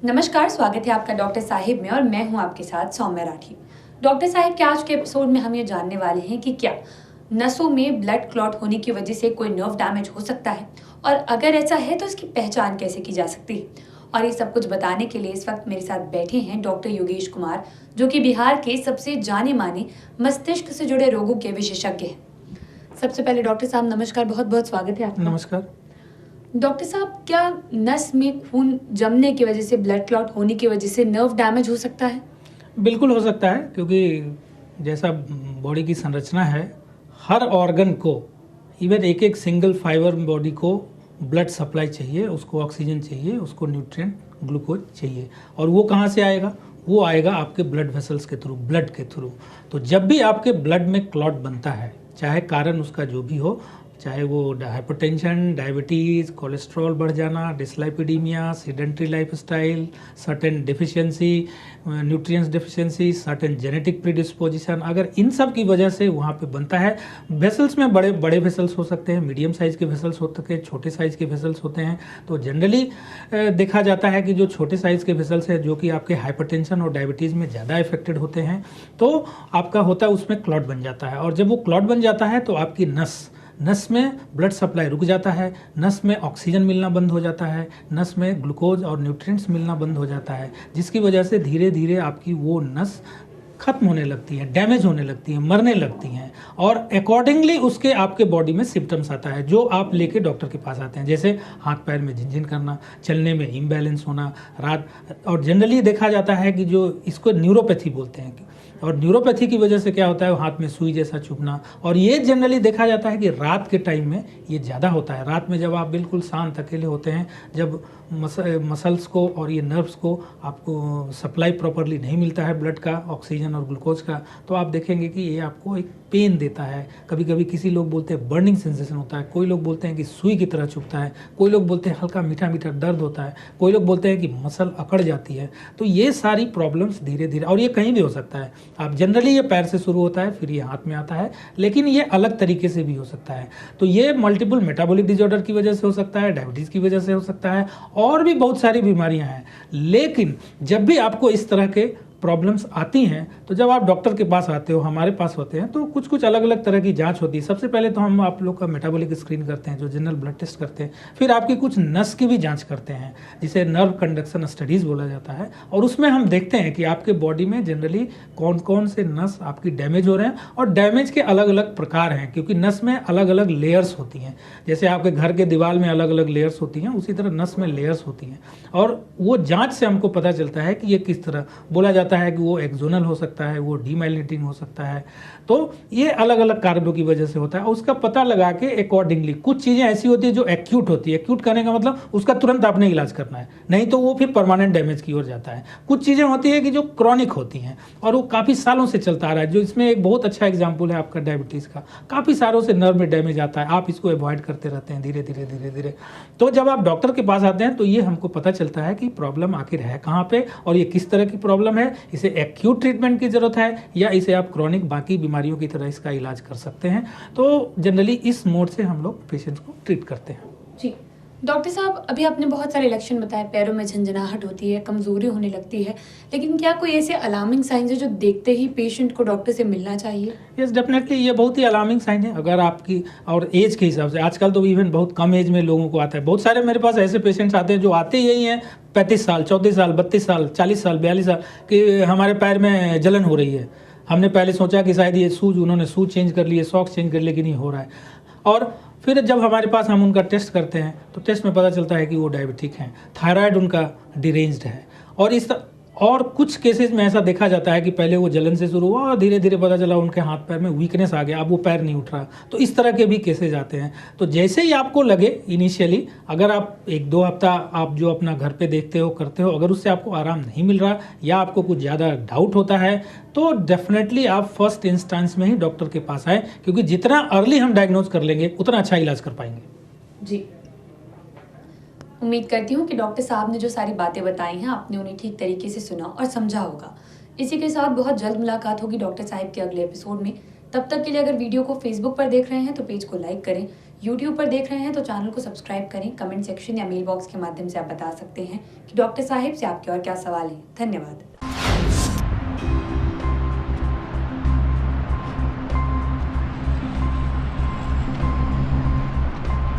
नमस्कार, स्वागत है आपका डॉक्टर साहिब में और मैं हूं आपके साथ सौम्या राठी। डॉक्टर साहिब के आज के एपिसोड में हम ये जानने वाले हैं कि क्या नसों में ब्लड क्लॉट होने की वजह से कोई नर्व डैमेज हो सकता है और अगर ऐसा है तो इसकी पहचान कैसे की जा सकती है। और ये सब कुछ बताने के लिए इस वक्त मेरे साथ बैठे हैं डॉक्टर योगेश कुमार, जो कि बिहार के सबसे जाने माने मस्तिष्क से जुड़े रोगों के विशेषज्ञ हैं। सबसे पहले डॉक्टर साहब नमस्कार, बहुत बहुत स्वागत है आपका। नमस्कार डॉक्टर साहब, क्या नस में खून जमने की वजह से, ब्लड क्लॉट होने की वजह से नर्व डैमेज हो सकता है? बिल्कुल हो सकता है, क्योंकि जैसा बॉडी की संरचना है, हर ऑर्गन को, इवन एक एक सिंगल फाइबर बॉडी को ब्लड सप्लाई चाहिए, उसको ऑक्सीजन चाहिए, उसको न्यूट्रिएंट ग्लूकोज चाहिए। और वो कहाँ से आएगा? वो आएगा आपके ब्लड वेसल्स के थ्रू, ब्लड के थ्रू। तो जब भी आपके ब्लड में क्लॉट बनता है, चाहे कारण उसका जो भी हो, चाहे वो हाइपरटेंशन, डायबिटीज़, कोलेस्ट्रॉल बढ़ जाना, dyslipidemia, sedentary lifestyle, certain deficiency, nutrients deficiency, certain genetic predisposition, अगर इन सब की वजह से वहाँ पे बनता है। वेसल्स में बड़े बड़े वेसल्स हो सकते हैं, मीडियम साइज़ के वेसल्स हो सकते हैं, छोटे साइज़ के वेसल्स होते हैं। तो जनरली देखा जाता है कि जो छोटे साइज़ के वेसल्स हैं, जो कि आपके हाइपरटेंशन और डायबिटीज़ में ज़्यादा इफेक्टेड होते हैं, तो आपका होता है उसमें क्लॉट बन जाता है। और जब वो क्लॉट बन जाता है तो आपकी नस में ब्लड सप्लाई रुक जाता है, नस में ऑक्सीजन मिलना बंद हो जाता है, नस में ग्लूकोज और न्यूट्रिएंट्स मिलना बंद हो जाता है, जिसकी वजह से धीरे धीरे आपकी वो नस खत्म होने लगती है, डैमेज होने लगती है, मरने लगती हैं। और अकॉर्डिंगली उसके आपके बॉडी में सिम्टम्स आता है, जो आप लेके डॉक्टर के पास आते हैं, जैसे हाथ पैर में झिनझिन करना, चलने में इम्बैलेंस होना, रात। और जनरली देखा जाता है कि जो इसको न्यूरोपैथी बोलते हैं, और न्यूरोपैथी की वजह से क्या होता है, हाथ में सुई जैसा चुभना। और ये जनरली देखा जाता है कि रात के टाइम में ये ज़्यादा होता है। रात में जब आप बिल्कुल शांत अकेले होते हैं, जब मसल्स को और ये नर्व्स को आपको सप्लाई प्रॉपरली नहीं मिलता है ब्लड का, ऑक्सीजन और ग्लूकोज का, तो आप देखेंगे कि ये आपको एक पेन देता है। कभी कभी किसी लोग बोलते हैं बर्निंग सेंसेशन होता है, कोई लोग बोलते हैं कि सुई की तरह चुभता है, कोई लोग बोलते हैं हल्का मीठा मीठा दर्द होता है, कोई लोग बोलते हैं कि मसल अकड़ जाती है। तो ये सारी प्रॉब्लम्स धीरे धीरे, और ये कहीं भी हो सकता है। आप जनरली ये पैर से शुरू होता है, फिर ये हाथ में आता है, लेकिन ये अलग तरीके से भी हो सकता है। तो ये मल्टीपल मेटाबॉलिक डिसऑर्डर की वजह से हो सकता है, डायबिटीज़ की वजह से हो सकता है, और भी बहुत सारी बीमारियां हैं। लेकिन जब भी आपको इस तरह के प्रॉब्लम्स आती हैं, तो जब आप डॉक्टर के पास आते हो, हमारे पास होते हैं, तो कुछ कुछ अलग अलग तरह की जांच होती है। सबसे पहले तो हम आप लोग का मेटाबॉलिक स्क्रीन करते हैं, जो जनरल ब्लड टेस्ट करते हैं। फिर आपकी कुछ नस की भी जांच करते हैं, जिसे नर्व कंडक्शन स्टडीज़ बोला जाता है। और उसमें हम देखते हैं कि आपके बॉडी में जनरली कौन कौन से नस आपकी डैमेज हो रहे हैं, और डैमेज के अलग अलग प्रकार हैं, क्योंकि नस में अलग अलग लेयर्स होती हैं। जैसे आपके घर के दीवार में अलग अलग लेयर्स होती हैं, उसी तरह नस में लेयर्स होती हैं। और वो जाँच से हमको पता चलता है कि ये किस तरह, बोला जाता है कि वो एक्सोनल हो सकता है, वो डीमाइलिनेटिंग हो सकता है। तो ये अलग अलग कारणों की वजह से होता है। उसका पता लगा के अकॉर्डिंगली, कुछ चीज़ें ऐसी होती है जो एक्यूट होती है। एक्यूट करने का मतलब उसका तुरंत आपने इलाज करना है, नहीं तो वो फिर परमानेंट डैमेज की ओर जाता है। कुछ चीज़ें होती है कि जो क्रॉनिक होती हैं और वो काफ़ी सालों से चलता आ रहा है, जो इसमें एक बहुत अच्छा एग्जाम्पल है आपका डायबिटीज़ का। काफ़ी सालों से नर्व में डैमेज आता है, आप इसको अवॉइड करते रहते हैं धीरे धीरे धीरे धीरे। तो जब आप डॉक्टर के पास आते हैं तो ये हमको पता चलता है कि प्रॉब्लम आखिर है कहाँ पे, और ये किस तरह की प्रॉब्लम है, इसे एक्यूट ट्रीटमेंट की जरूरत है या इसे आप क्रॉनिक बाकी बीमारियों की तरह इसका इलाज कर सकते हैं। तो जनरली इस मोड से हम लोग पेशेंट्स को ट्रीट करते हैं। जी डॉक्टर साहब, अभी आपने बहुत सारे लक्षण बताए, पैरों में झंझनाहट होती है, कमजोरी होने लगती है, लेकिन क्या कोई ऐसे अलार्मिंग साइंस है जो देखते ही पेशेंट को डॉक्टर से मिलना चाहिए? यस, डेफिनेटली ये बहुत ही अलार्मिंग साइन है। अगर आपकी और एज के हिसाब से, आजकल तो इवन बहुत कम एज में लोगों को आता है। बहुत सारे मेरे पास ऐसे पेशेंट्स आते हैं जो आते यही हैं 35 साल, 34 साल, 32 साल, 40 साल, 42 साल, कि हमारे पैर में जलन हो रही है। हमने पहले सोचा कि शायद ये उन्होंने शूज चेंज कर लिए, सॉक्स चेंज कर लिए, कि नहीं हो रहा है। और फिर जब हमारे पास हम उनका टेस्ट करते हैं तो टेस्ट में पता चलता है कि वो डायबिटिक हैं, थायराइड उनका डिरेंज्ड है। और कुछ केसेस में ऐसा देखा जाता है कि पहले वो जलन से शुरू हुआ और धीरे धीरे पता चला उनके हाथ पैर में वीकनेस आ गया, अब वो पैर नहीं उठ रहा। तो इस तरह के भी केसेस आते हैं। तो जैसे ही आपको लगे इनिशियली, अगर आप 1-2 हफ्ता आप जो अपना घर पे देखते हो करते हो, अगर उससे आपको आराम नहीं मिल रहा या आपको कुछ ज़्यादा डाउट होता है, तो डेफिनेटली आप फर्स्ट इंस्टेंस में ही डॉक्टर के पास आए, क्योंकि जितना अर्ली हम डायग्नोज कर लेंगे उतना अच्छा इलाज कर पाएंगे। जी, उम्मीद करती हूँ कि डॉक्टर साहब ने जो सारी बातें बताई हैं आपने उन्हें ठीक तरीके से सुना और समझा होगा। इसी के साथ बहुत जल्द मुलाकात होगी डॉक्टर साहब के अगले एपिसोड में। तब तक के लिए अगर वीडियो को फेसबुक पर देख रहे हैं तो पेज को लाइक करें, यूट्यूब पर देख रहे हैं तो चैनल को सब्सक्राइब करें। कमेंट सेक्शन या मेल बॉक्स के माध्यम से आप बता सकते हैं कि डॉक्टर साहिब से आपके और क्या सवाल हैं। धन्यवाद।